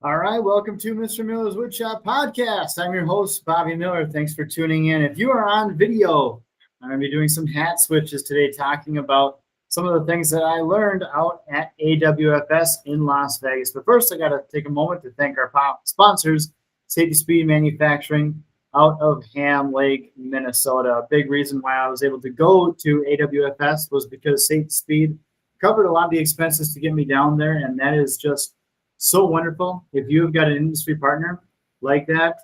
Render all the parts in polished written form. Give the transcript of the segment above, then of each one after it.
All right, welcome to Mr. Miller's Woodshop podcast. I'm your host, Bobby Miller. Thanks for tuning in. If you are on video, I'm going to be doing some hat switches today, talking about some of the things that I learned out at AWFS in Las Vegas. But first, I got to take a moment to thank our sponsors, Safety Speed Manufacturing out of Ham Lake, Minnesota. A big reason why I was able to go to AWFS was because Safety Speed covered a lot of the expenses to get me down there, and that is just so wonderful. If you've got an industry partner like that,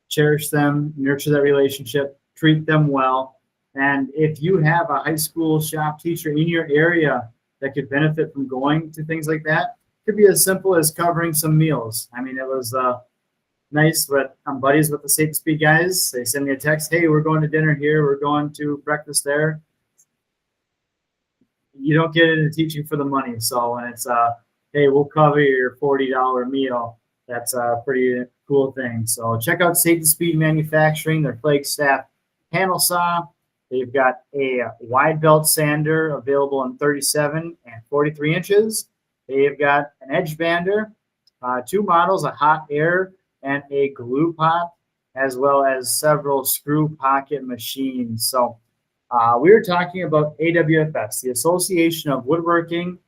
cherish them, nurture that relationship, treat them well. And if you have a high school shop teacher in your area that could benefit from going to things like that, it could be as simple as covering some meals. I mean, it was nice, but I'm buddies with the Safety Speed guys. They send me a text, hey, we're going to dinner here, we're going to breakfast there. You don't get into teaching for the money. So when it's hey, we'll cover your $40 meal, that's a pretty cool thing. So check out Safety Speed Manufacturing, their Flagstaff panel saw. They've got a wide belt sander available in 37 and 43 inches. They've got an edge bander, two models, a hot air and a glue pot, as well as several screw pocket machines. So we were talking about AWFS, the Association of Woodworking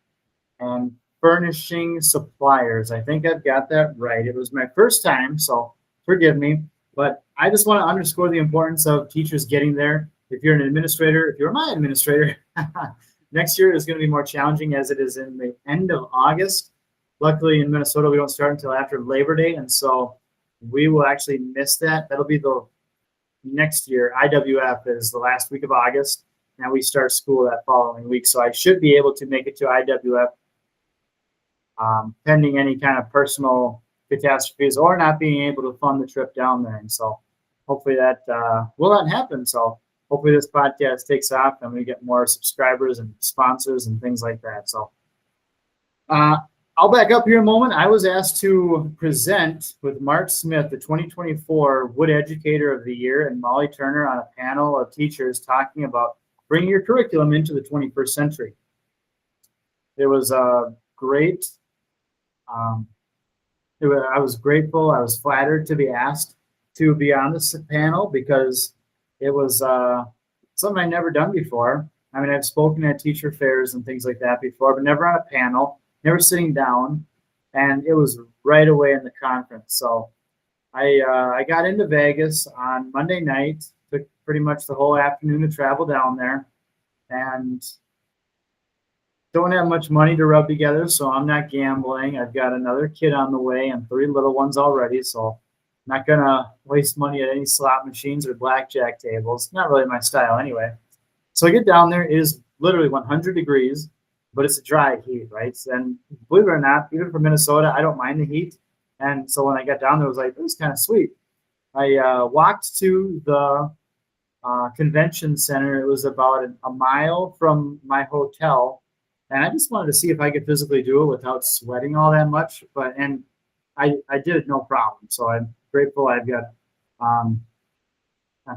and Furnishing Suppliers. I think I've got that right. It was my first time, so forgive me. But I just want to underscore the importance of teachers getting there. If you're an administrator, if you're my administrator, next year is going to be more challenging as it is in the end of August. Luckily in Minnesota, we don't start until after Labor Day, and so we will actually miss that. That'll be the next year. IWF is the last week of August, and we start school that following week. So I should be able to make it to IWF pending any kind of personal catastrophes or not being able to fund the trip down there. And so hopefully that will not happen. So hopefully this podcast takes off and we get more subscribers and sponsors and things like that. So I'll back up here a moment. I was asked to present with Mark Smith, the 2024 Wood Educator of the Year, and Molly Turner on a panel of teachers talking about bringing your curriculum into the 21st century. It was great. I was grateful. I was flattered to be asked to be on this panel because it was something I'd never done before. I mean, I've spoken at teacher fairs and things like that before, but never on a panel, never sitting down, and it was right away in the conference. So I got into Vegas on Monday night, took pretty much the whole afternoon to travel down there, and don't have much money to rub together, so I'm not gambling. I've got another kid on the way and 3 little ones already, so I'm not going to waste money at any slot machines or blackjack tables. Not really my style anyway. So I get down there. It is literally 100 degrees, but it's a dry heat, right? And believe it or not, even for Minnesota, I don't mind the heat. And so when I got down there, I was like, this is kind of sweet. I walked to the convention center. It was about a mile from my hotel. And I just wanted to see if I could physically do it without sweating all that much. And I did it no problem. So I'm grateful I've got, I'm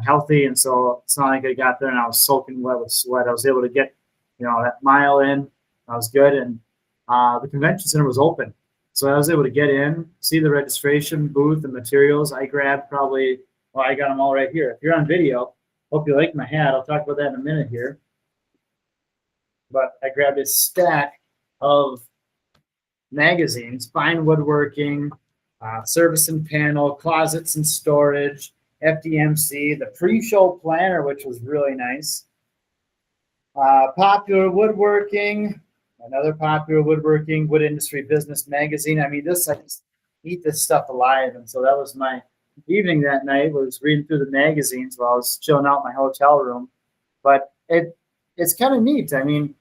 healthy. And so it's not like I got there and I was soaking wet with sweat. I was able to get, that mile in. I was good. And the convention center was open. So I was able to get in, see the registration booth and materials. I grabbed I got them all right here. If you're on video, hope you like my hat. I'll talk about that in a minute here. But I grabbed a stack of magazines, Fine Woodworking, Service and Panel, Closets and Storage, FDMC, the pre-show planner, which was really nice. Popular Woodworking, another Popular Woodworking, Wood Industry Business Magazine. I mean, I just eat this stuff alive. And so that was my evening that night, was reading through the magazines while I was chilling out in my hotel room. But it's kind of neat. I mean,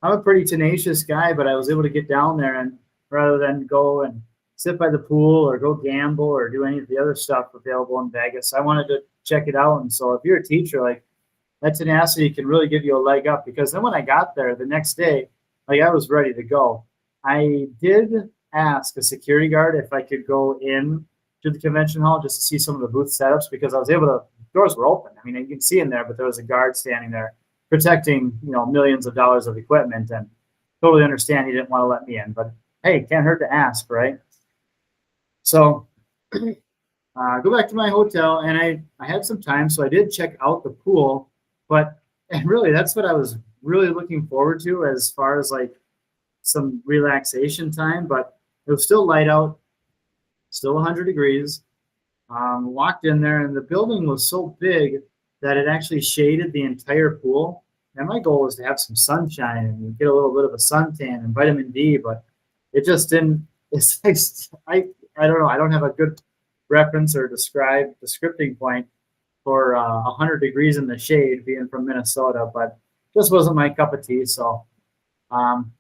I'm a pretty tenacious guy, but I was able to get down there, and rather than go and sit by the pool or go gamble or do any of the other stuff available in Vegas, I wanted to check it out. And so if you're a teacher, like, that tenacity can really give you a leg up, because then when I got there the next day, I was ready to go. I did ask a security guard if I could go in to the convention hall just to see some of the booth setups, because I was able to, doors were open. I mean, you can see in there, but there was a guard standing there protecting, millions of dollars of equipment, and totally understand he didn't want to let me in, but hey, can't hurt to ask, right? So go back to my hotel, and I had some time, so I did check out the pool. But and really, that's what I was really looking forward to as far as like some relaxation time. But it was still light out, still 100 degrees. Walked in there, and the building was so big that it actually shaded the entire pool. And my goal was to have some sunshine and get a little bit of a suntan and vitamin D, but it just didn't. It's like I don't know. I don't have a good reference or descripting point for 100 degrees in the shade, being from Minnesota, but just wasn't my cup of tea. So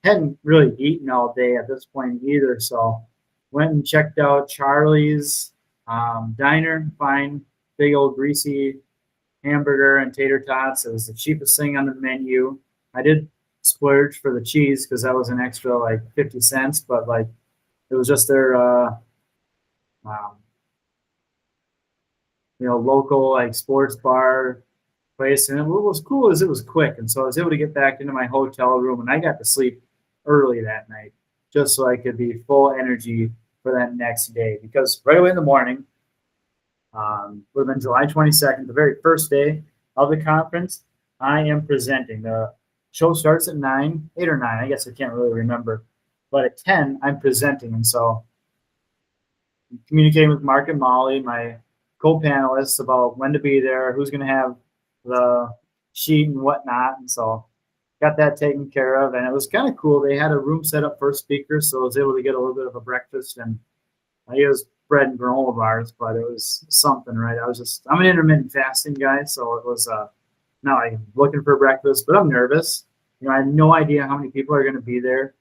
hadn't really eaten all day at this point either. So went and checked out Charlie's diner. Fine, big old greasy hamburger and tater tots. It was the cheapest thing on the menu. I did splurge for the cheese because that was an extra like 50 cents, but like it was just their um, local like sports bar place. And what was cool is it was quick, and so I was able to get back into my hotel room, and I got to sleep early that night just so I could be full energy for that next day. Because right away in the morning, would have been July 22nd, the very first day of the conference, I am presenting. The show starts at 9, 8 or 9, I guess I can't really remember. But at 10, I'm presenting. And so I'm communicating with Mark and Molly, my co-panelists, about when to be there, who's going to have the sheet and whatnot. And so got that taken care of. And it was kind of cool. They had a room set up for speakers, so I was able to get a little bit of a breakfast. And it was bread and granola bars, but it was something, right? I'm an intermittent fasting guy, so it was not like looking for breakfast, but I'm nervous. I had no idea how many people are going to be there.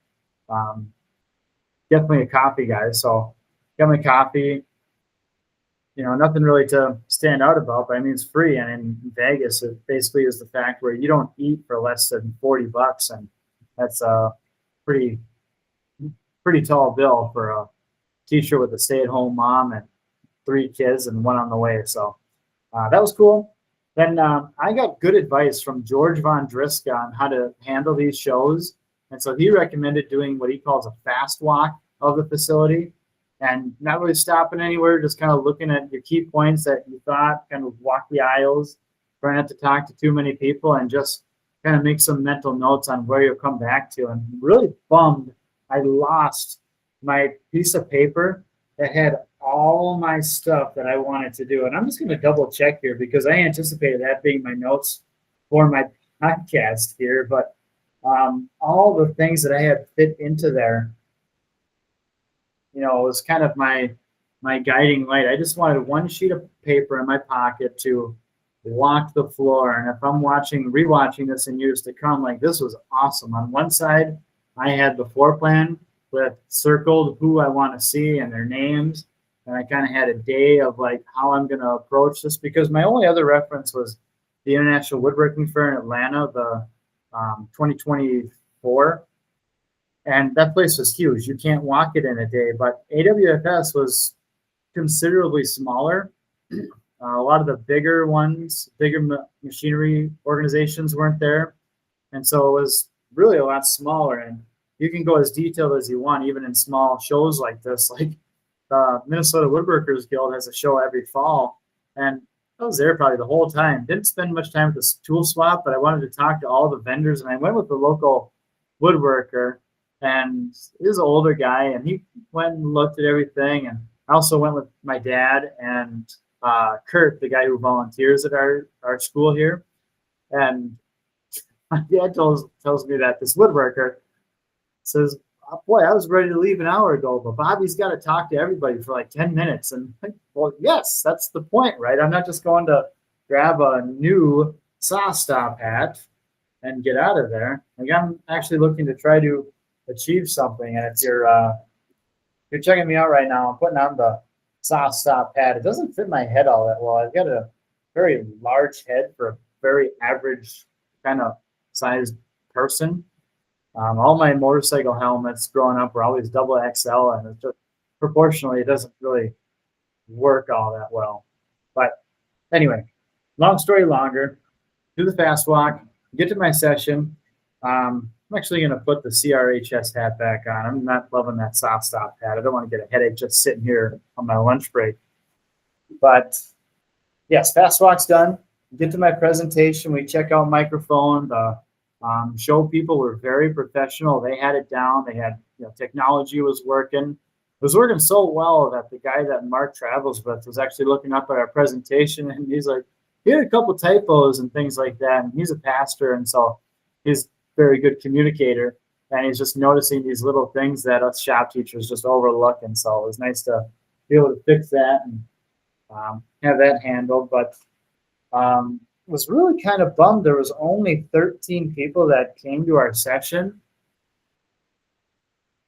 Definitely a coffee guy, so got my coffee. Nothing really to stand out about, but I mean, it's free. And in Vegas, it basically is the fact where you don't eat for less than $40, and that's a pretty tall bill for a teacher with a stay-at-home mom and 3 kids and one on the way. So that was cool. Then I got good advice from George Von Driska on how to handle these shows. And so he recommended doing what he calls a fast walk of the facility and not really stopping anywhere, just kind of looking at your key points that you thought, kind of walk the aisles, try not to talk to too many people, and just kind of make some mental notes on where you'll come back to. And really bummed I lost my piece of paper that had all my stuff that I wanted to do. And I'm just going to double check here because I anticipated that being my notes for my podcast here. But all the things that I had fit into there, was kind of my guiding light. I just wanted one sheet of paper in my pocket to walk the floor. And if I'm rewatching this in years to come, like, this was awesome. On one side, I had the floor plan with circled who I want to see and their names. And I kind of had a day of like how I'm going to approach this, because my only other reference was the International Woodworking Fair in Atlanta, the 2024. And that place was huge. You can't walk it in a day. But AWFS was considerably smaller. A lot of the bigger machinery organizations weren't there. And so it was really a lot smaller. And you can go as detailed as you want, even in small shows like this. Like the Minnesota Woodworkers Guild has a show every fall. And I was there probably the whole time. Didn't spend much time at the tool swap, but I wanted to talk to all the vendors. And I went with the local woodworker. And he was an older guy, and he went and looked at everything. And I also went with my dad and Kurt, the guy who volunteers at our school here. And my dad tells me that this woodworker says, oh, boy, I was ready to leave an hour ago, but Bobby's got to talk to everybody for like 10 minutes. And well, yes, that's the point, right? I'm not just going to grab a new saw stop hat and get out of there. Like, I'm actually looking to try to achieve something. And if you're checking me out right now, I'm putting on the saw stop hat. It doesn't fit my head all that well. I've got a very large head for a very average kind of sized person. All my motorcycle helmets growing up were always double XL, and it's just proportionally, it doesn't really work all that well. But anyway, long story longer, do the fast walk, get to my session. I'm actually going to put the CRHS hat back on. I'm not loving that soft stop hat. I don't want to get a headache just sitting here on my lunch break. But yes, fast walk's done. Get to my presentation. We check out microphone. The show people were very professional. They had it down. They had, technology was working. It was working so well that the guy that Mark travels with was actually looking up at our presentation, and he's like, he had a couple typos and things like that. And he's a pastor, and so he's a very good communicator. And he's just noticing these little things that us shop teachers just overlook. And so it was nice to be able to fix that and have that handled. But was really kind of bummed. There was only 13 people that came to our session.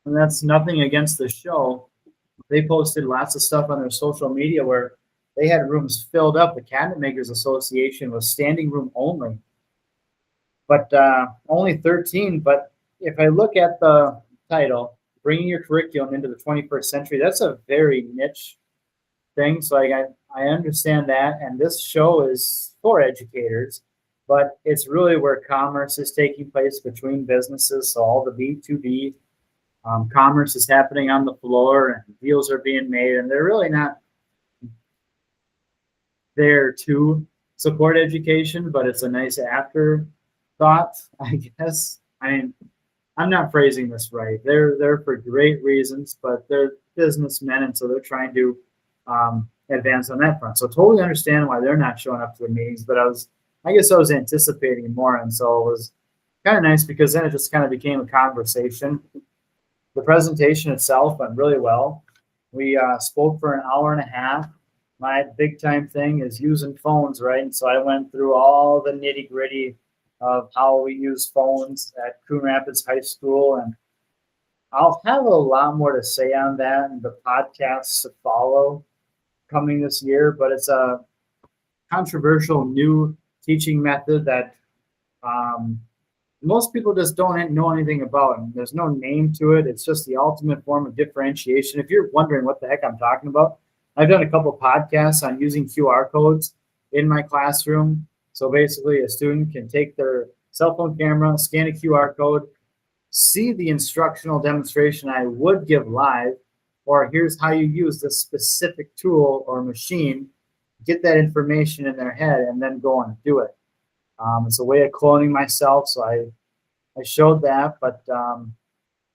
And that's nothing against the show. They posted lots of stuff on their social media where they had rooms filled up. The Cabinet Makers Association was standing room only. But only 13. But if I look at the title, Bringing Your Curriculum into the 21st Century, that's a very niche thing. So I understand that. And this show is for educators, but it's really where commerce is taking place between businesses. So all the B2B commerce is happening on the floor and deals are being made, and they're really not there to support education, but it's a nice afterthought, I guess. I mean, I'm not phrasing this right. They're there for great reasons, but they're businessmen, and so they're trying to advance on that front. So totally understand why they're not showing up to the meetings, but I guess I was anticipating more, and so it was kind of nice because then it just kind of became a conversation. The presentation itself went really well. We spoke for an hour and a half. My big time thing is using phones, right? And so I went through all the nitty gritty of how we use phones at Coon Rapids High School. And I'll have a lot more to say on that in the podcasts to follow coming this year, but it's a controversial new teaching method that most people just don't know anything about it. There's no name to it. It's just the ultimate form of differentiation. If you're wondering what the heck I'm talking about, I've done a couple podcasts on using QR codes in my classroom. So basically a student can take their cell phone camera, scan a QR code, see the instructional demonstration I would give live, or here's how you use this specific tool or machine, get that information in their head, and then go and do it. It's a way of cloning myself, so I showed that. But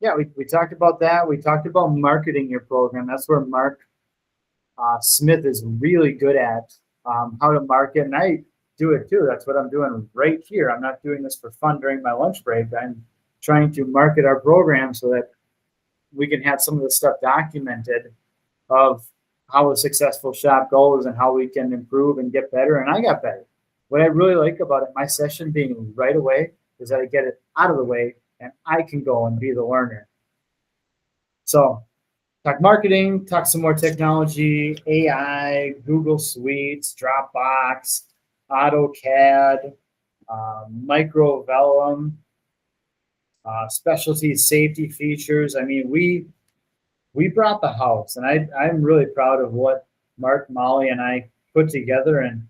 yeah, we talked about that. We talked about marketing your program. That's where Mark Smith is really good at, how to market, and I do it too. That's what I'm doing right here. I'm not doing this for fun during my lunch break. I'm trying to market our program so that we can have some of the stuff documented of how a successful shop goes and how we can improve and get better. And I got better. What I really like about it, my session being right away, is that I get it out of the way and I can go and be the learner. So talk marketing, talk some more technology, AI, Google Suites, Dropbox, AutoCAD, Microvellum, specialty safety features. I mean, we brought the house, and I'm really proud of what Mark, Molly, and I put together. And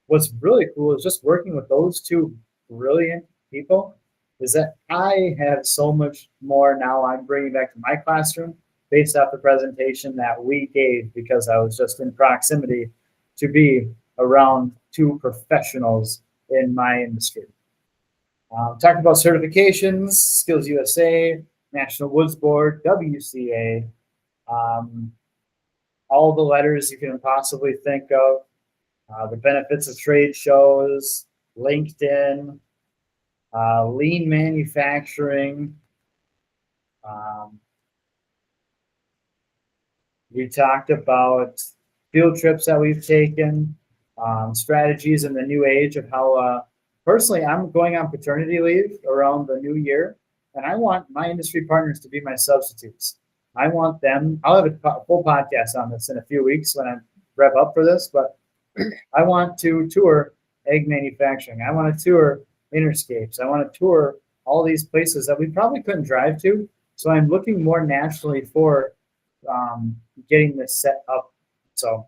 what's really cool is just working with those two brilliant people is that I have so much more now I'm bringing back to my classroom based off the presentation that we gave, because I was just in proximity to be around two professionals in my industry. Talked about certifications, Skills USA, National Woods Board, WCA, all the letters you can possibly think of, the benefits of trade shows, LinkedIn, lean manufacturing. We talked about field trips that we've taken, strategies in the new age of how, personally, I'm going on paternity leave around the new year, and I want my industry partners to be my substitutes. I want them, I'll have a full podcast on this in a few weeks when I rev up for this, but I want to tour egg manufacturing. I want to tour Interscapes. I want to tour all these places that we probably couldn't drive to. So I'm looking more nationally for getting this set up. So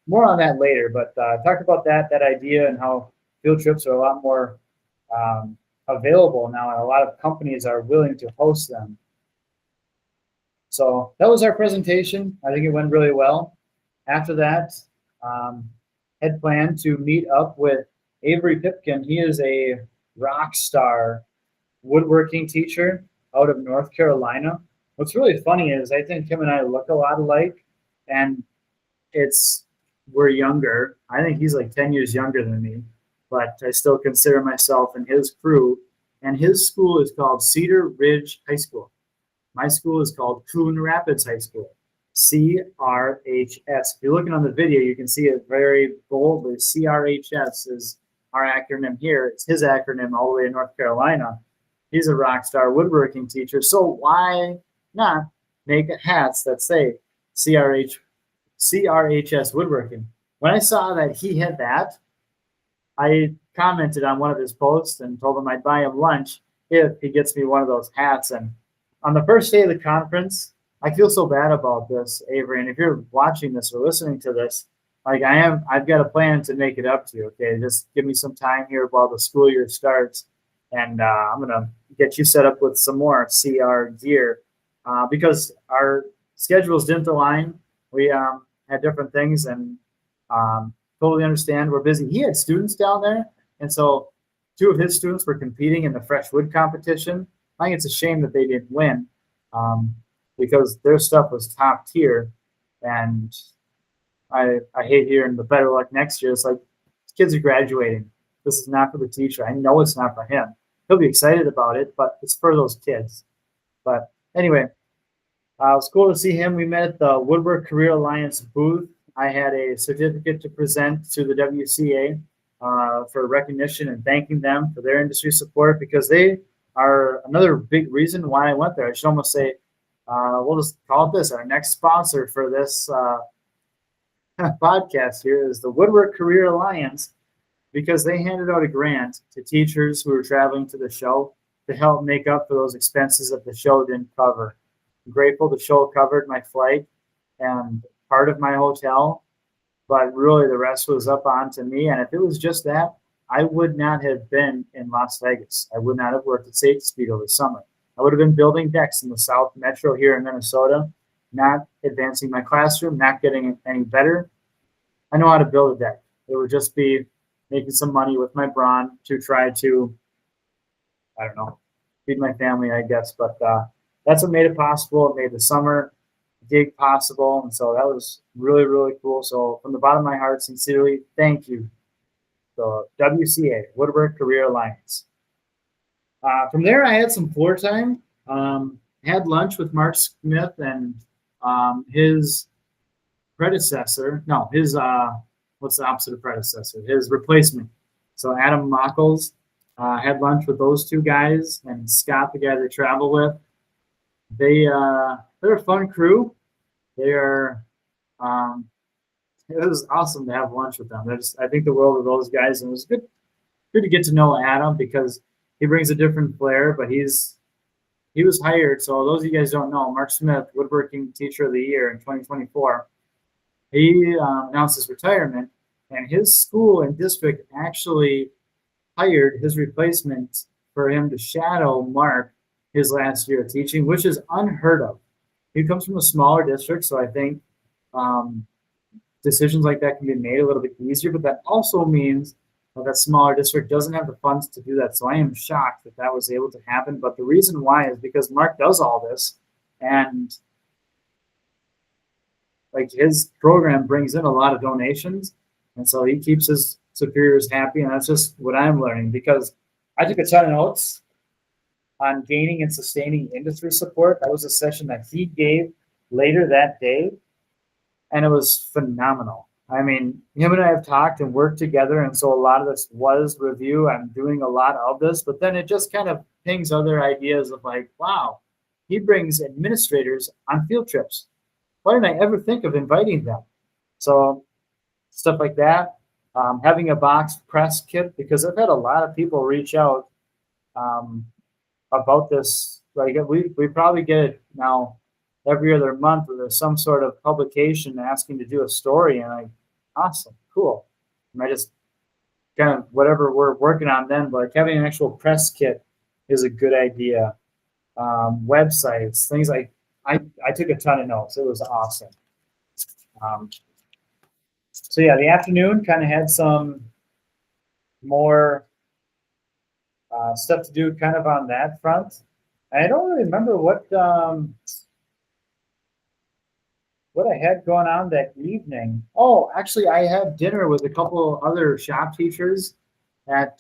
more on that later, but talk about that idea and how field trips are a lot more available now, and a lot of companies are willing to host them. So that was our presentation. I think it went really well. After that, had planned to meet up with Avery Pipkin. He is a rock star woodworking teacher out of North Carolina. What's really funny is I think him and I look a lot alike, and we're younger. I think he's like 10 years younger than me, but I still consider myself in his crew. And his school is called Cedar Ridge High School. My school is called Coon Rapids High School, CRHS. If you're looking on the video, you can see it very boldly. CRHS is our acronym here. It's his acronym all the way in North Carolina. He's a rock star woodworking teacher. So why not make hats that say CRHS Woodworking? When I saw that he had that, I commented on one of his posts and told him I'd buy him lunch if he gets me one of those hats. And on the first day of the conference, I feel so bad about this, Avery. And if you're watching this or listening to this, like I've got a plan to make it up to you. Okay, just give me some time here while the school year starts, and I'm gonna get you set up with some more CR gear because our schedules didn't align. We had different things, and totally understand we're busy. He had students down there, and so two of his students were competing in the fresh wood competition. I think it's a shame that they didn't win because their stuff was top tier, and I hate hearing the better luck next year. It's like kids are graduating. This is not for the teacher. I know it's not for him. He'll be excited about it, but it's for those kids. But anyway, it was cool to see him. We met at the Woodwork Career Alliance booth. I had a certificate to present to the WCA for recognition and thanking them for their industry support because they are another big reason why I went there. I should almost say, we'll just call it this. Our next sponsor for this podcast here is the Woodwork Career Alliance because they handed out a grant to teachers who were traveling to the show to help make up for those expenses that the show didn't cover. I'm grateful the show covered my flight and part of my hotel, but really the rest was up onto me. And if it was just that, I would not have been in Las Vegas. I would not have worked at Safety Speed over the summer. I would have been building decks in the South Metro here in Minnesota, not advancing my classroom, not getting any better. I know how to build a deck. It would just be making some money with my brawn to try to, I don't know, feed my family, I guess. But that's what made it possible. It made the summer gig possible. And so that was really, really cool. So from the bottom of my heart, sincerely, thank you. So WCA, Woodwork Career Alliance. From there, I had some floor time. Had lunch with Mark Smith and his predecessor. No, his what's the opposite of predecessor? His replacement. So Adam Mockles had lunch with those two guys and Scott, the guy they travel with. They're a fun crew. They are. It was awesome to have lunch with them. I think the world of those guys, and it was good to get to know Adam because he brings a different flair. But he was hired. So those of you guys don't know, Mark Smith, Woodworking Teacher of the Year in 2024. He announced his retirement, and his school and district actually hired his replacement for him to shadow Mark his last year of teaching, which is unheard of. He comes from a smaller district, so I think decisions like that can be made a little bit easier, but that also means that smaller district doesn't have the funds to do that. So I am shocked that that was able to happen. But the reason why is because Mark does all this, and like his program brings in a lot of donations, and so he keeps his superiors happy, and that's just what I'm learning because I took a ton of notes on gaining and sustaining industry support. That was a session that he gave later that day, and it was phenomenal. I mean, him and I have talked and worked together, and so a lot of this was review. I'm doing a lot of this, but then it just kind of pings other ideas of like, wow, he brings administrators on field trips. Why didn't I ever think of inviting them? So stuff like that. Having a box press kit, because I've had a lot of people reach out about this. Like we probably get it now every other month where there's some sort of publication asking to do a story, and like, awesome, cool. And I just kind of whatever we're working on then, but like having an actual press kit is a good idea. Websites, things like I took a ton of notes. It was awesome. Um, so yeah, the afternoon kind of had some more stuff to do kind of on that front. I don't really remember what I had going on that evening. Oh, actually, I had dinner with a couple other shop teachers at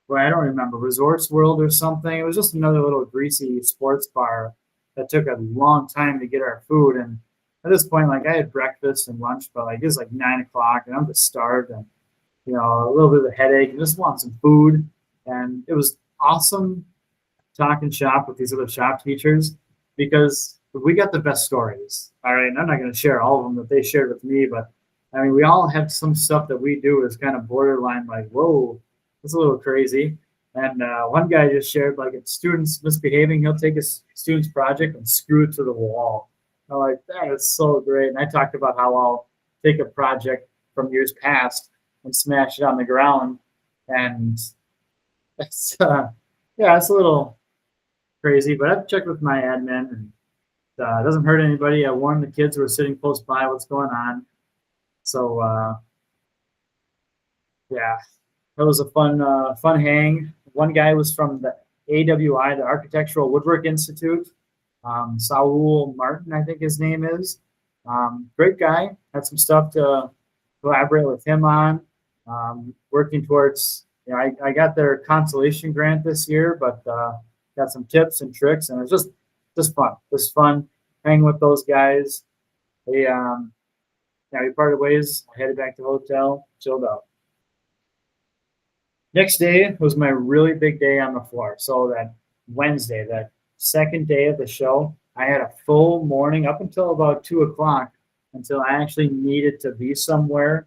well, I don't remember, Resorts World or something. It was just another little greasy sports bar that took a long time to get our food. And at this point, like I had breakfast and lunch, but like it was like 9 o'clock, and I'm just starved and a little bit of a headache and just want some food. And it was awesome talking shop with these other shop teachers because we got the best stories. All right, and I'm not going to share all of them that they shared with me, but I mean, we all have some stuff that we do is kind of borderline like, whoa, that's a little crazy. And one guy just shared like if students misbehaving, he'll take a student's project and screw it to the wall. I'm like, that is so great. And I talked about how I'll take a project from years past and smash it on the ground. And it's yeah, it's a little crazy, but I've checked with my admin and it doesn't hurt anybody. I warned the kids who are sitting close by what's going on. So yeah, that was a fun hang. One guy was from the AWI, the Architectural Woodwork Institute. Saul Martin, I think his name is. Great guy. Had some stuff to collaborate with him on. Working towards, I got their consolation grant this year, but got some tips and tricks, and it was just fun. Just fun hanging with those guys. We parted ways. I headed back to the hotel, chilled out. Next day was my really big day on the floor. So that Wednesday, that second day of the show, I had a full morning up until about 2 o'clock until I actually needed to be somewhere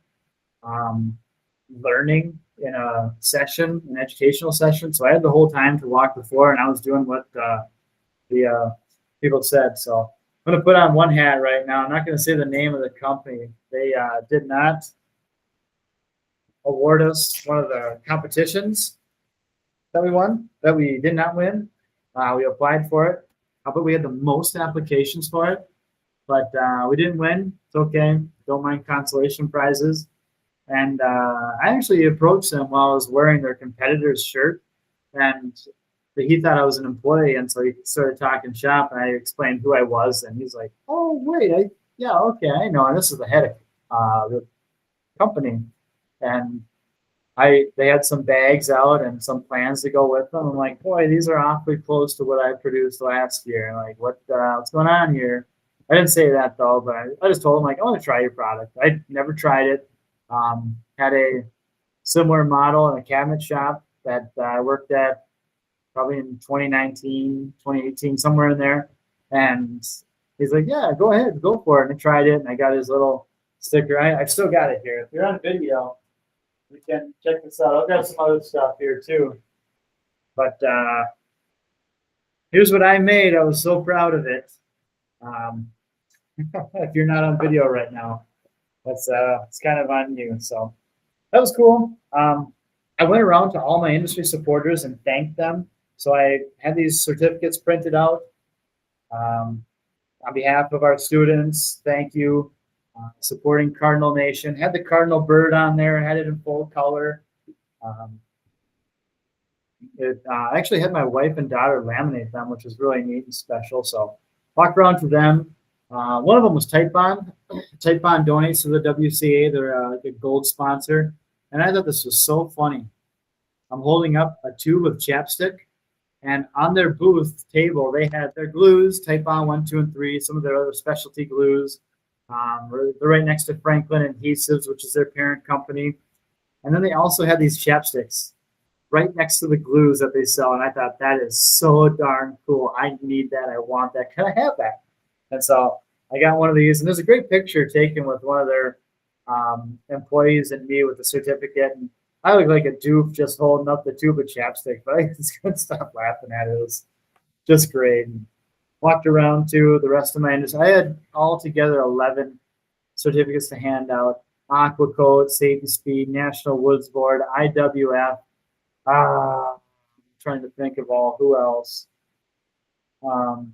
learning in a session, an educational session. So I had the whole time to walk the floor and I was doing what the people said. So I'm going to put on one hat right now. I'm not going to say the name of the company. They did not award us one of the competitions that we did not win. We applied for it, but we had the most applications for it, but we didn't win. It's okay. Don't mind consolation prizes. And I actually approached them while I was wearing their competitor's shirt, and he thought I was an employee, and so he started talking shop, and I explained who I was, and he's like, "Oh, wait, yeah, okay, I know, and this is the head of the company." And they had some bags out and some plans to go with them. I'm like, boy, these are awfully close to what I produced last year. And like, what's going on here? I didn't say that though, but I just told them like, I want to try your product. I never tried it. Had a similar model in a cabinet shop that I worked at probably in 2019, 2018, somewhere in there. And he's like, yeah, go ahead, go for it. And I tried it, and I got his little sticker. I've still got it here. If you're on video, we can check this out. I've got some other stuff here too. But here's what I made. I was so proud of it. If you're not on video right now, that's it's kind of on you. So that was cool. I went around to all my industry supporters and thanked them. So I had these certificates printed out on behalf of our students. Thank you. Supporting Cardinal Nation. Had the Cardinal bird on there, had it in full color. I actually had my wife and daughter laminate them, which was really neat and special. So walked around to them. One of them was Type Bond. Type Bond donates to the WCA. They're like a gold sponsor. And I thought this was so funny. I'm holding up a tube of chapstick, and on their booth table, they had their glues, Type Bond 1, 2, and 3, some of their other specialty glues. They're right next to Franklin Adhesives, which is their parent company. And then they also had these chapsticks right next to the glues that they sell. And I thought, that is so darn cool. I need that. I want that. Can I have that? And so I got one of these. And there's a great picture taken with one of their employees and me with the certificate. And I look like a doof just holding up the tube of chapstick, but I just couldn't stop laughing at it. It was just great. And walked around to the rest of my industry. I had altogether 11 certificates to hand out. Aqua Code, Safety Speed, National Woods Board, IWF. I'm trying to think of who else. Um,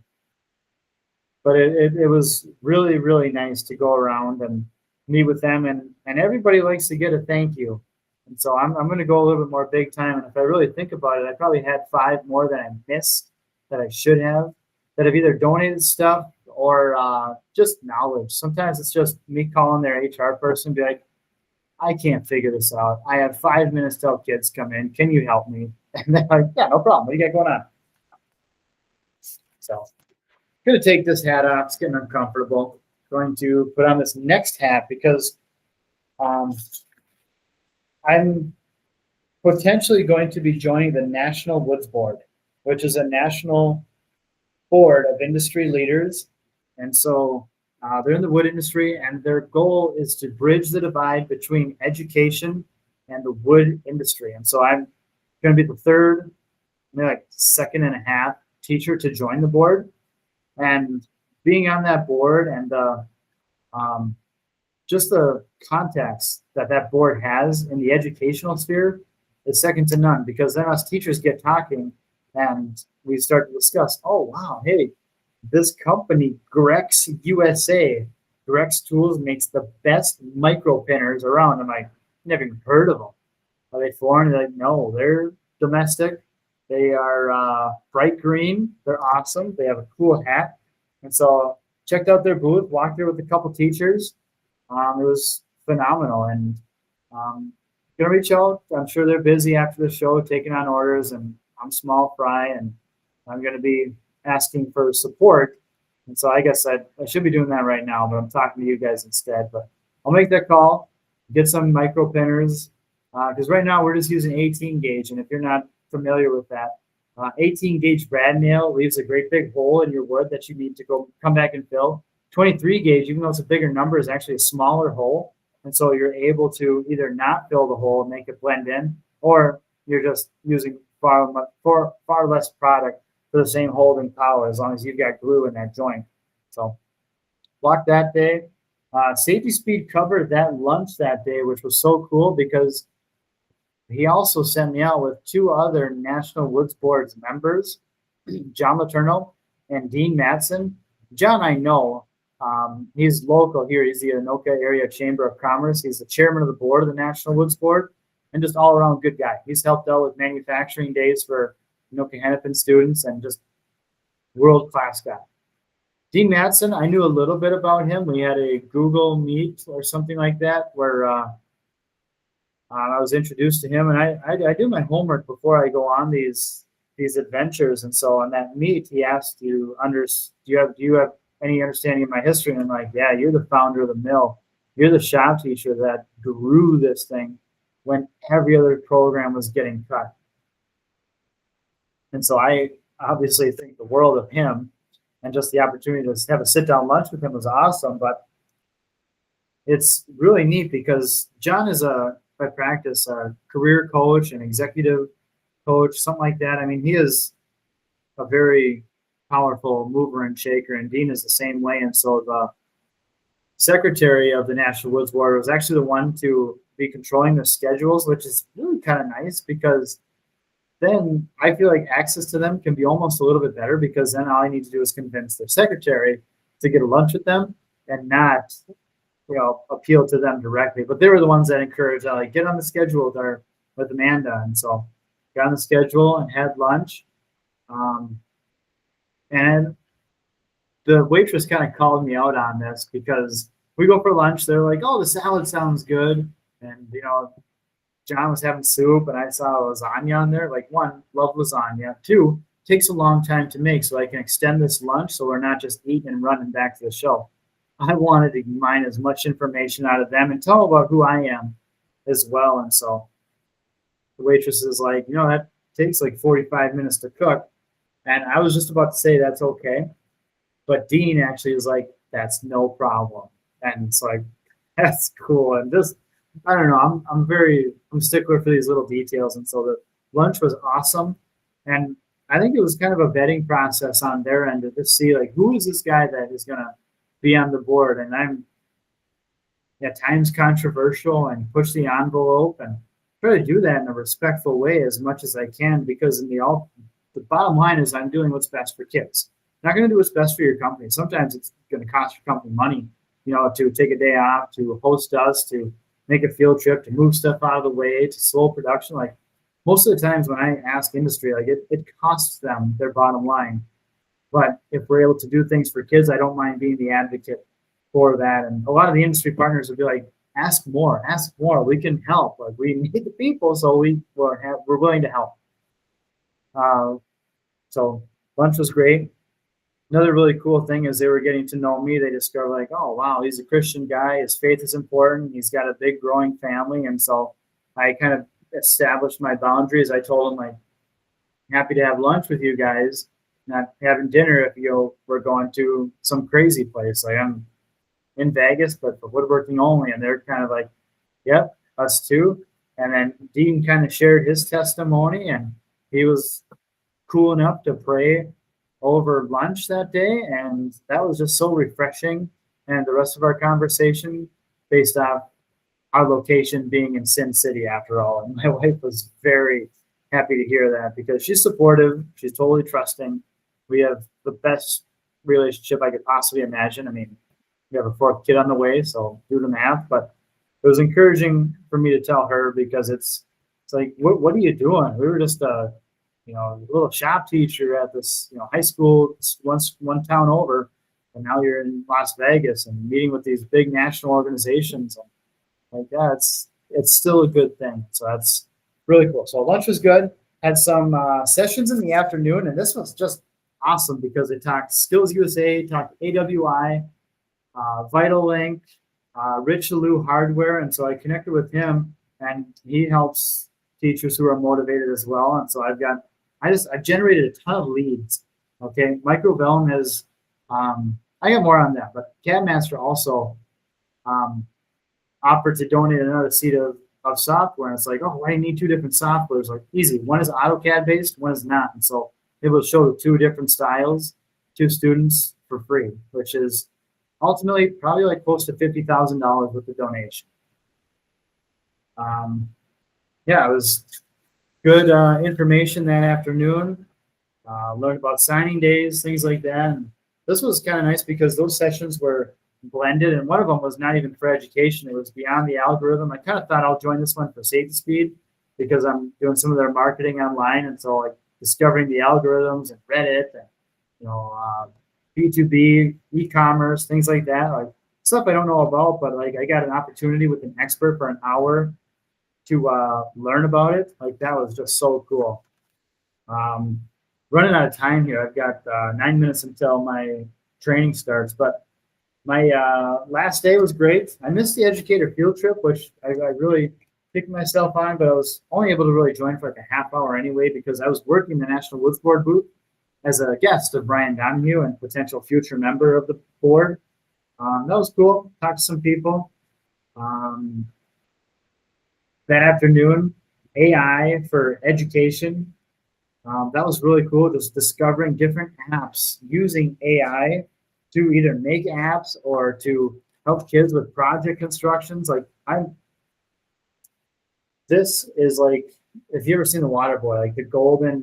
but it was really, really nice to go around and meet with them, and everybody likes to get a thank you. And so I'm going to go a little bit more big time. And if I really think about it, I probably had 5 more that I missed that I should have, that have either donated stuff or just knowledge. Sometimes it's just me calling their HR person and be like, I can't figure this out. I have 5 minutes till kids come in. Can you help me? And they're like, yeah, no problem. What do you got going on? So I'm going to take this hat off. It's getting uncomfortable. Going to put on this next hat because I'm potentially going to be joining the National Woods Board, which is a national board of industry leaders. And so they're in the wood industry, and their goal is to bridge the divide between education and the wood industry. And so I'm going to be the third, maybe like second and a half teacher to join the board. And being on that board and just the contacts that that board has in the educational sphere is second to none, because then us teachers get talking and we start to discuss, oh, wow, hey, this company, Grex USA, Grex Tools makes the best micro pinners around. I'm like, never even heard of them. Are they foreign? They're like, no, they're domestic. They are bright green. They're awesome. They have a cool hat. And so checked out their booth, walked there with a couple teachers. It was phenomenal. And gonna reach out. I'm sure they're busy after the show taking on orders, and I'm small fry, and I'm gonna be asking for support. And so I guess I should be doing that right now, but I'm talking to you guys instead. But I'll make that call, get some micro pinners, because right now we're just using 18 gauge. And if you're not familiar with that, 18 gauge brad nail leaves a great big hole in your wood that you need to come back and fill. 23 gauge, even though it's a bigger number, is actually a smaller hole. And so you're able to either not fill the hole and make it blend in, or you're just using far less product for the same holding power, as long as you've got glue in that joint. So block that day. Safety Speed covered that lunch that day, which was so cool because he also sent me out with 2 other National Woods Board's members, John Letourneau and Dean Matson. John, I know. He's local here. He's the Anoka Area Chamber of Commerce. He's the chairman of the board of the National Woods Board, and just all around good guy. He's helped out with manufacturing days for Anoka Hennepin students, and just world-class guy. Dean Matson, I knew a little bit about him. We had a Google Meet or something like that where I was introduced to him, and I do my homework before I go on these adventures. And so on that meet, he asked, do you have any understanding of my history? And I'm like, yeah, you're the founder of the mill. You're the shop teacher that grew this thing when every other program was getting cut. And so I obviously think the world of him, and just the opportunity to have a sit-down lunch with him was awesome. But it's really neat because John is by practice, a career coach, an executive coach, something like that. I mean, he is a very powerful mover and shaker, and Dean is the same way. And so the secretary of the National Woods Board was actually the one to be controlling the schedules, which is really kind of nice, because then I feel like access to them can be almost a little bit better, because then all I need to do is convince their secretary to get a lunch with them and not, appeal to them directly. But they were the ones that encouraged, like, get on the schedule with Amanda. And so got on the schedule and had lunch. And the waitress kind of called me out on this, because we go for lunch. They're like, oh, the salad sounds good. And, John was having soup, and I saw lasagna on there. Like, 1, love lasagna. 2, takes a long time to make, so I can extend this lunch so we're not just eating and running back to the show. I wanted to mine as much information out of them and tell them about who I am as well. And so the waitress is like, that takes like 45 minutes to cook. And I was just about to say that's okay. But Dean actually was like, that's no problem. And so that's cool. And just, I don't know, I'm a stickler for these little details. And so the lunch was awesome. And I think it was kind of a vetting process on their end to just see, like, who is this guy that is going to be on the board? And at times controversial and push the envelope and try to do that in a respectful way as much as I can, because the bottom line is I'm doing what's best for kids. I'm not going to do what's best for your company. Sometimes it's going to cost your company money, to take a day off, to host us, to make a field trip, to move stuff out of the way, to slow production. Like most of the times when I ask industry, like it costs them their bottom line. But if we're able to do things for kids, I don't mind being the advocate for that. And a lot of the industry partners would be like, ask more, we can help. Like we need the people, so we're willing to help. So lunch was great. Another really cool thing is they were getting to know me. They discovered like, oh wow, he's a Christian guy. His faith is important. He's got a big growing family, and so I kind of established my boundaries. I told them like, happy to have lunch with you guys, not having dinner if we're going to some crazy place. Like I'm in Vegas, but for woodworking only, and they're kind of like, yep, us too. And then Dean kind of shared his testimony, and he was cool enough to pray over lunch that day, and that was just so refreshing. And the rest of our conversation based off our location being in Sin City after all. And my wife was very happy to hear that because she's supportive, she's totally trusting. We have the best relationship I could possibly imagine. I mean, we have a fourth kid on the way, so do the math, but it was encouraging for me to tell her because it's like, what are you doing? We were just a little shop teacher at this, high school one town over, and now you're in Las Vegas and meeting with these big national organizations. And like that, it's still a good thing. So that's really cool. So lunch was good. Had some sessions in the afternoon, and this was just awesome because they talked Skills USA, talked AWI, Vital Link, Rich Alou Hardware, and so I connected with him, and he helps teachers who are motivated as well. And so I've generated a ton of leads. Okay, Microvellum has, I got more on that, but CADmaster also offered to donate another seat of software. And it's like, oh, why do you need two different softwares? Like easy, one is AutoCAD based, one is not. And so it will show the two different styles to students for free, which is ultimately probably like close to $50,000 with the donation. Yeah, it was good information that afternoon. Learned about signing days, things like that. And this was kind of nice because those sessions were blended, and one of them was not even for education. It was beyond the algorithm. I kind of thought I'll join this one for Safety Speed because I'm doing some of their marketing online, and so like discovering the algorithms and Reddit and B2B, e-commerce, things like that, like stuff I don't know about, but like I got an opportunity with an expert for an hour to learn about it. Like that was just so cool. Running out of time here. I've got 9 minutes until my training starts, but my last day was great. I missed the educator field trip, which I really picked myself on, but I was only able to really join for like a half hour anyway because I was working the National Woods Board booth as a guest of Brian Donahue and potential future member of the board. That was cool. Talked to some people. That afternoon, AI for education. That was really cool, just discovering different apps using AI to either make apps or to help kids with project constructions. Like this is like, if you ever seen The Waterboy, like the golden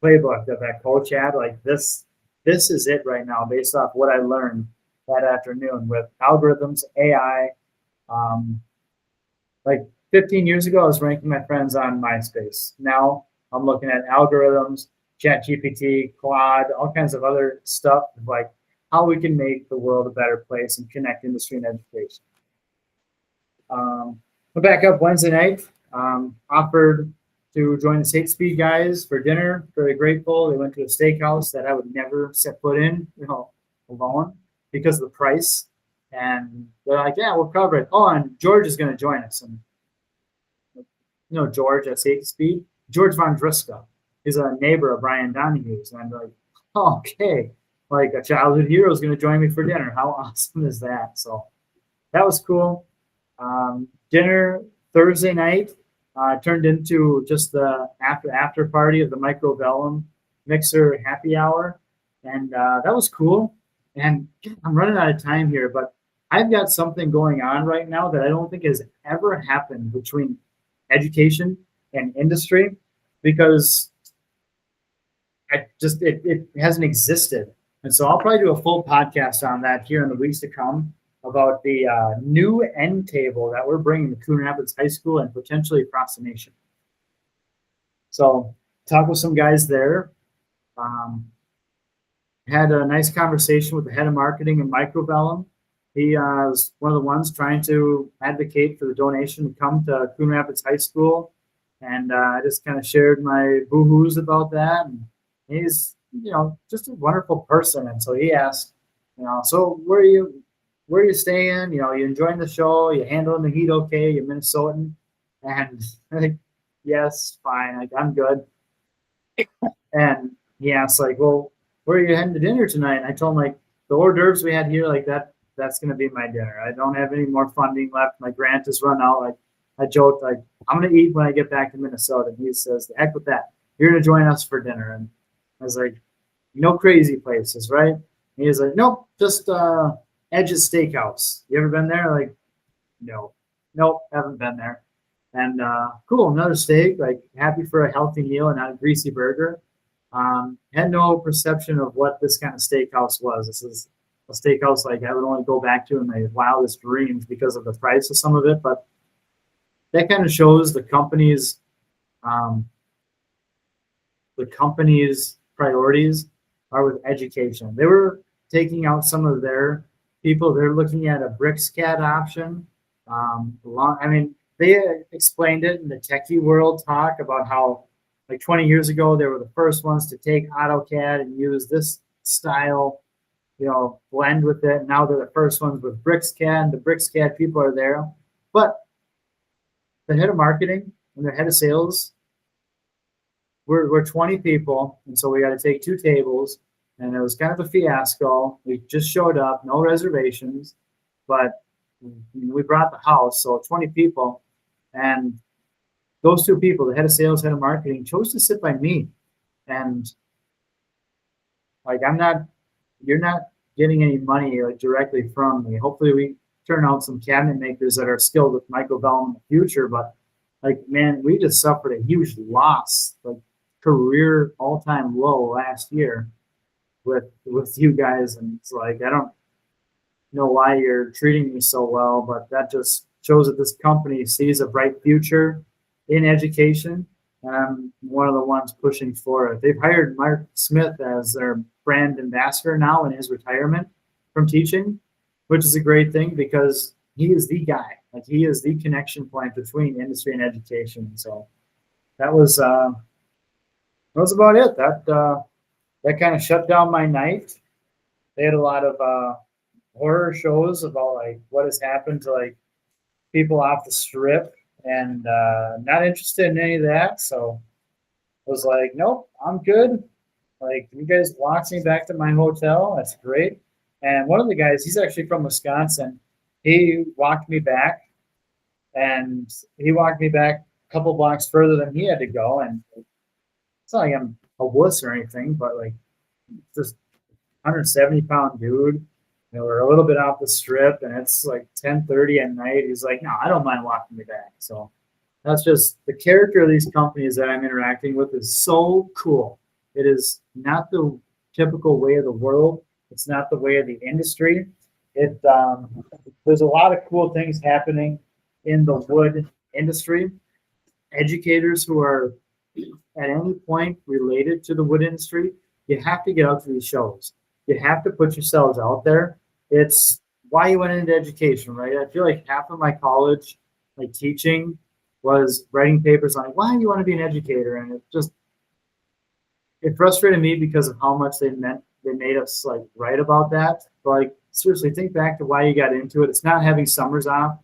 playbook that coach had, like this is it right now based off what I learned that afternoon with algorithms, AI. Like 15 years ago, I was ranking my friends on MySpace. Now I'm looking at algorithms, ChatGPT, Claude, all kinds of other stuff, like how we can make the world a better place and connect industry and education. We're back up Wednesday night. Offered to join the State Speed guys for dinner. Very grateful. They went to a steakhouse that I would never set foot in, alone because of the price. And they're like, yeah, we'll cover it. Oh, and George is going to join us. And George at Safety Speed, George Von Driska. He's a neighbor of Brian Donahue's. And I'm like, oh, okay, like a childhood hero is going to join me for dinner. How awesome is that? So that was cool. Dinner Thursday night turned into just the after party of the Microvellum Mixer happy hour. And that was cool. And I'm running out of time here, but I've got something going on right now that I don't think has ever happened between education and industry because it hasn't existed. And so I'll probably do a full podcast on that here in the weeks to come about the new end table that we're bringing to Coon Rapids High School and potentially across the nation. So talk with some guys there. Had a nice conversation with the head of marketing in Microvellum. He was one of the ones trying to advocate for the donation to come to Coon Rapids High School. And I just kind of shared my boo-hoos about that. And he's, just a wonderful person. And so he asked, so where are you staying? You enjoying the show? You handling the heat okay? You're Minnesotan? And I think, yes, fine. Like, I'm good. And he asked, like, well, where are you heading to dinner tonight? And I told him, like, the hors d'oeuvres we had here, like that's going to be my dinner. I don't have any more funding left. My grant has run out. Like, I joked, like, I'm going to eat when I get back to Minnesota. And he says, the heck with that. You're going to join us for dinner. And I was like, no crazy places, right? And he was like, nope, just Edge's Steakhouse. You ever been there? Like, no. Nope, haven't been there. And cool, another steak, like happy for a healthy meal and not a greasy burger. Had no perception of what this kind of steakhouse was. This is a steakhouse like I would only go back to in my wildest dreams because of the price of some of it. But that kind of shows the company's priorities are with education. They were taking out some of their people. They're looking at a BricsCAD option. They explained it in the techie world talk about how like 20 years ago, they were the first ones to take AutoCAD and use this style, blend with it. Now they're the first ones with BricsCAD. The BricsCAD people are there. But the head of marketing and the head of sales, we're 20 people. And so we got to take 2 tables. And it was kind of a fiasco. We just showed up, no reservations. But we brought the house, so 20 people. And those 2 people, the head of sales, head of marketing, chose to sit by me. And like, you're not getting any money like directly from me. Hopefully we turn out some cabinet makers that are skilled with Microvellum in the future. But like, man, we just suffered a huge loss, like career all-time low last year with you guys. And it's like, I don't know why you're treating me so well, but that just shows that this company sees a bright future in education, and I'm one of the ones pushing for it. They've hired Mark Smith as their brand ambassador now in his retirement from teaching, which is a great thing because he is the guy. Like, he is the connection point between industry and education. So that was about it. That kind of shut down my night. They had a lot of horror shows about like what has happened to like people off the strip, and not interested in any of that. So I was like, nope, I'm good. Like, you guys walked me back to my hotel. That's great. And one of the guys, he's actually from Wisconsin. He walked me back, and he walked me back a couple blocks further than he had to go. And it's not like I'm a wuss or anything, but like, just 170-pound dude. We're a little bit off the strip, and it's like 10:30 at night. He's like, no, I don't mind walking me back. So that's just the character of these companies that I'm interacting with is so cool. It is not the typical way of the world. It's not the way of the industry. There's a lot of cool things happening in the wood industry. Educators who are at any point related to the wood industry, you have to get out to these shows. You have to put yourselves out there. It's why you went into education, right? I feel like half of my college, like teaching, was writing papers on why you want to be an educator. And it frustrated me because of how much they made us like write about that. But like, seriously, think back to why you got into it. It's not having summers off.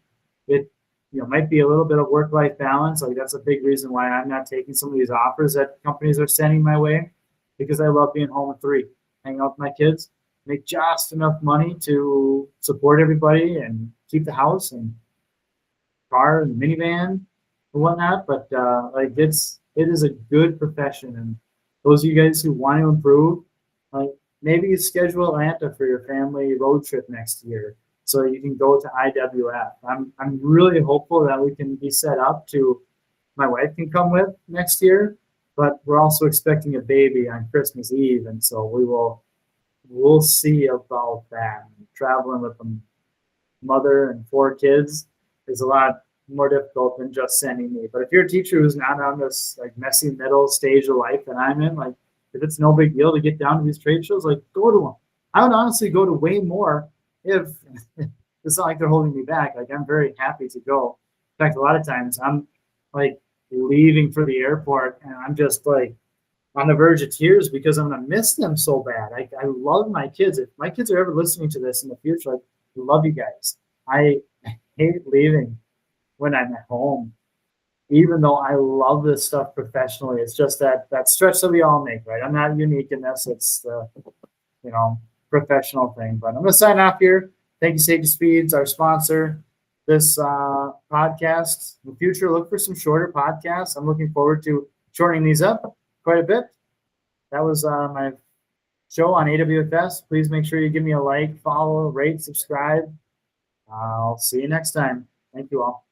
It might be a little bit of work-life balance. Like, that's a big reason why I'm not taking some of these offers that companies are sending my way, because I love being home at 3, hang out with my kids, make just enough money to support everybody and keep the house and car and minivan and whatnot. But it is a good profession. And those of you guys who want to improve, like, maybe you schedule Atlanta for your family road trip next year. so you can go to IWF. I'm really hopeful that we can be set up to, my wife can come with next year, but we're also expecting a baby on Christmas Eve, and so we'll see about that. Traveling with a mother and 4 kids is a lot more difficult than just sending me. But if you're a teacher who's not on this like messy middle stage of life that I'm in, like if it's no big deal to get down to these trade shows, like go to them. I would honestly go to way more if it's not like they're holding me back. Like I'm very happy to go. In fact, a lot of times I'm like leaving for the airport and I'm just like on the verge of tears because I'm gonna miss them so bad. I love my kids. If my kids are ever listening to this in the future, like I love you guys. I hate leaving when I'm at home, even though I love this stuff professionally. It's just that stretch that we all make, right? I'm not unique in this. It's the professional thing. But I'm gonna sign off here. Thank you, Safety Speeds, our sponsor. This podcast. In the future, look for some shorter podcasts. I'm looking forward to shortening these up quite a bit. That was my show on AWFS. Please make sure you give me a like, follow, rate, subscribe. I'll see you next time. Thank you all.